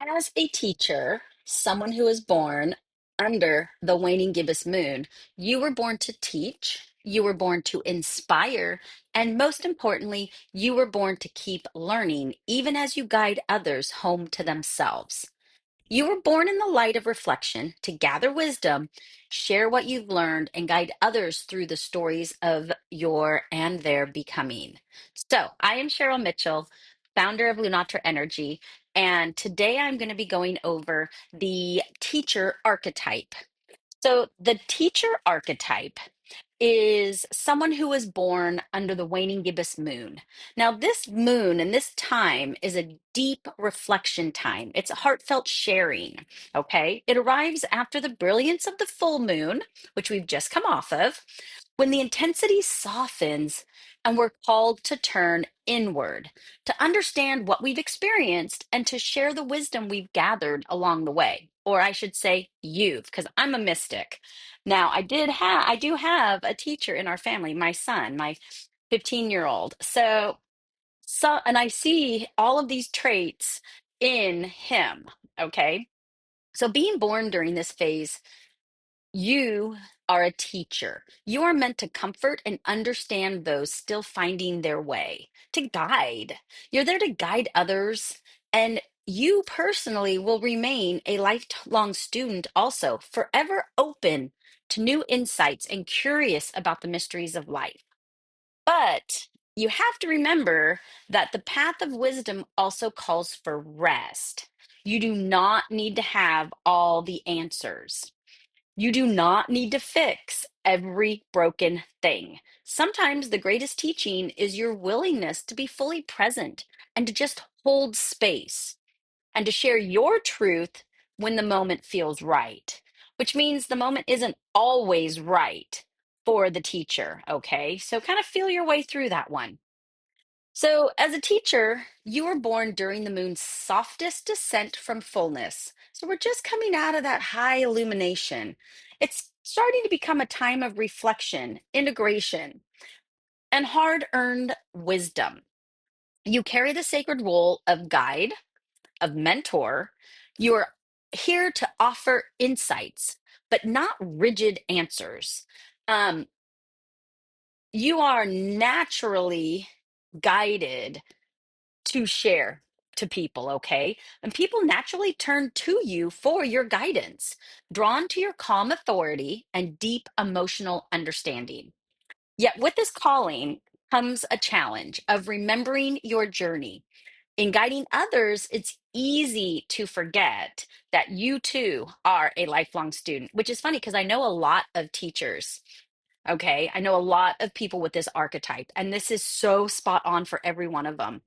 As a teacher, someone who was born under the waning gibbous moon, you were born to teach, you were born to inspire, and most importantly, you were born to keep learning, even as you guide others home to themselves. You were born in the light of reflection to gather wisdom, share what you've learned, and guide others through the stories of your and their becoming. So, I am Cheryl Mitchell, founder of Lunatra Energy, and today I'm going to be going over the teacher archetype. So, the teacher archetype is someone who was born under the waning gibbous moon. Now, this moon and this time is a deep reflection time. It's a heartfelt sharing, okay? It arrives after the brilliance of the full moon, which we've just come off of, when the intensity softens and we're called to turn inward, to understand what we've experienced and to share the wisdom we've gathered along the way. Or I should say, you've, because I'm a mystic. Now, I do have a teacher in our family, my son, my 15-year-old. And I see all of these traits in him, okay? So being born during this phase, you are a teacher. You are meant to comfort and understand those still finding their way, to guide. You're there to guide others, and you personally will remain a lifelong student, also forever open to new insights and curious about the mysteries of life. But you have to remember that the path of wisdom also calls for rest. You do not need to have all the answers. You do not need to fix every broken thing. Sometimes the greatest teaching is your willingness to be fully present and to just hold space and to share your truth when the moment feels right, which means the moment isn't always right for the teacher. Okay. So kind of feel your way through that one. So, as a teacher, you were born during the moon's softest descent from fullness. So, we're just coming out of that high illumination. It's starting to become a time of reflection, integration, and hard earned wisdom. You carry the sacred role of guide, of mentor. You are here to offer insights, but not rigid answers. Um, you are naturally guided to share to people, okay? And people naturally turn to you for your guidance, drawn to your calm authority and deep emotional understanding. Yet with this calling comes a challenge of remembering your journey. In guiding others, it's easy to forget that you too are a lifelong student, which is funny because I know a lot of teachers. Okay. I know a lot of people with this archetype, and this is so spot on for every one of them.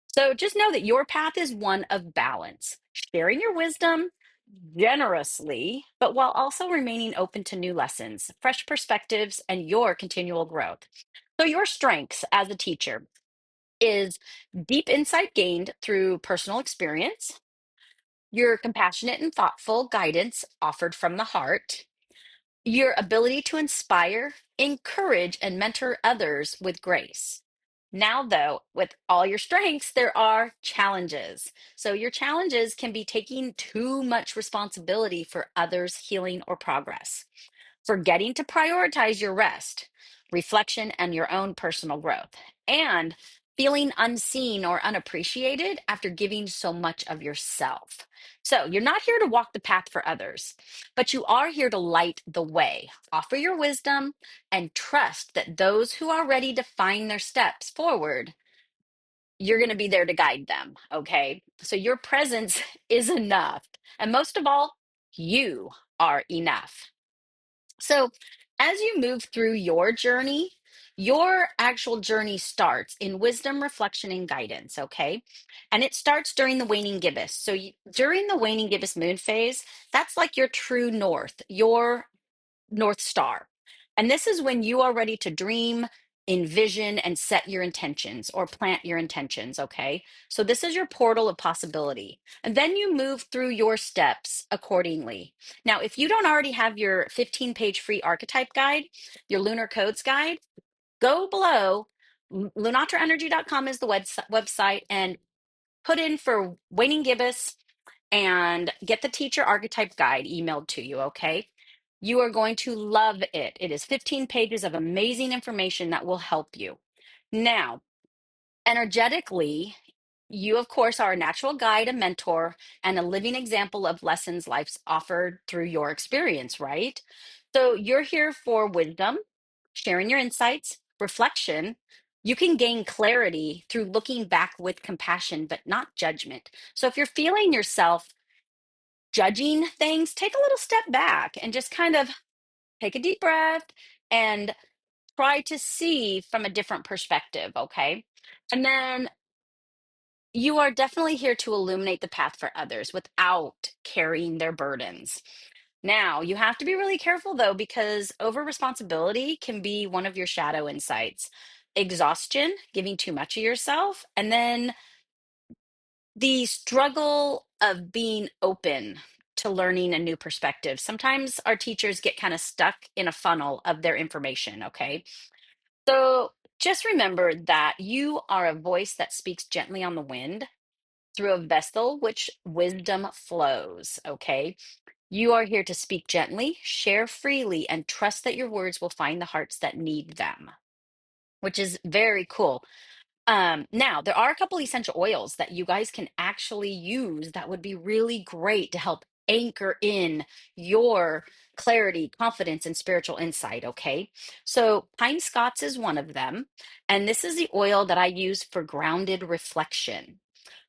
So just know that your path is one of balance, sharing your wisdom generously, but while also remaining open to new lessons, fresh perspectives, and your continual growth. So, your strengths as a teacher is deep insight gained through personal experience, your compassionate and thoughtful guidance offered from the heart, your ability to inspire, encourage, and mentor others with grace. Now, though, with all your strengths, there are challenges. So, your challenges can be taking too much responsibility for others' healing or progress, forgetting to prioritize your rest, reflection, and your own personal growth, and feeling unseen or unappreciated after giving so much of yourself. So, you're not here to walk the path for others, but you are here to light the way, offer your wisdom, and trust that those who are ready to find their steps forward, you're going to be there to guide them. Okay. So, your presence is enough. And most of all, you are enough. So, as you move through your journey, your actual journey starts in wisdom, reflection, and guidance. Okay. And it starts during the waning gibbous. So, during the waning gibbous moon phase, that's like your true north, your North Star. And this is when you are ready to dream, envision, and set your intentions or plant your intentions. Okay. So this is your portal of possibility. And then you move through your steps accordingly. Now, if you don't already have your 15-page free archetype guide, your lunar codes guide, go below. Lunatraenergy.com is the website, and put in for waning gibbous and get the teacher archetype guide emailed to you, okay? You are going to love it. It is 15 pages of amazing information that will help you. Now, energetically, you, of course, are a natural guide, a mentor, and a living example of lessons life's offered through your experience, right? So you're here for wisdom, sharing your insights, reflection. You can gain clarity through looking back with compassion, but not judgment. So if you're feeling yourself judging things, take a little step back and just kind of take a deep breath and try to see from a different perspective, okay? And then you are definitely here to illuminate the path for others without carrying their burdens. Now, you have to be really careful though, because over responsibility can be one of your shadow insights. Exhaustion, giving too much of yourself, and then the struggle of being open to learning a new perspective. Sometimes our teachers get kind of stuck in a funnel of their information, okay? So just remember that you are a voice that speaks gently on the wind through a vessel which wisdom flows, okay? You are here to speak gently, share freely, and trust that your words will find the hearts that need them, which is very cool. Now, there are a couple essential oils that you guys can actually use that would be really great to help anchor in your clarity, confidence, and spiritual insight. Okay. So, pine Scots is one of them. And this is the oil that I use for grounded reflection.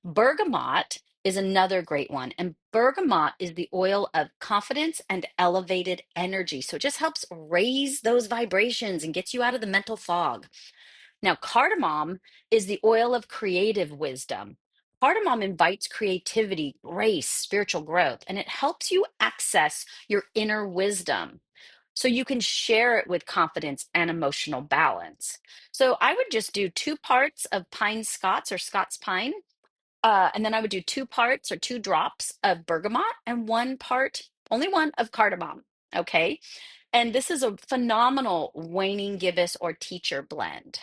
Bergamot is another great one. And bergamot is the oil of confidence and elevated energy. So, it just helps raise those vibrations and gets you out of the mental fog. Now, cardamom is the oil of creative wisdom. Cardamom invites creativity, grace, spiritual growth, and it helps you access your inner wisdom so you can share it with confidence and emotional balance. So I would just do 2 parts of pine Scots or Scots pine, and then I would do 2 parts or 2 drops of bergamot and 1 part, only one of cardamom. Okay. And this is a phenomenal waning gibbous or teacher blend.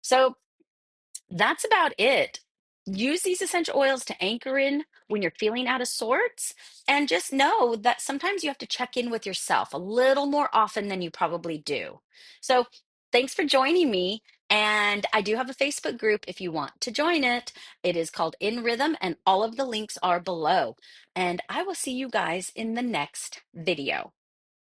So that's about it. Use these essential oils to anchor in when you're feeling out of sorts. And just know that sometimes you have to check in with yourself a little more often than you probably do. So, thanks for joining me. And I do have a Facebook group if you want to join it. It is called In Rhythm, and all of the links are below. And I will see you guys in the next video.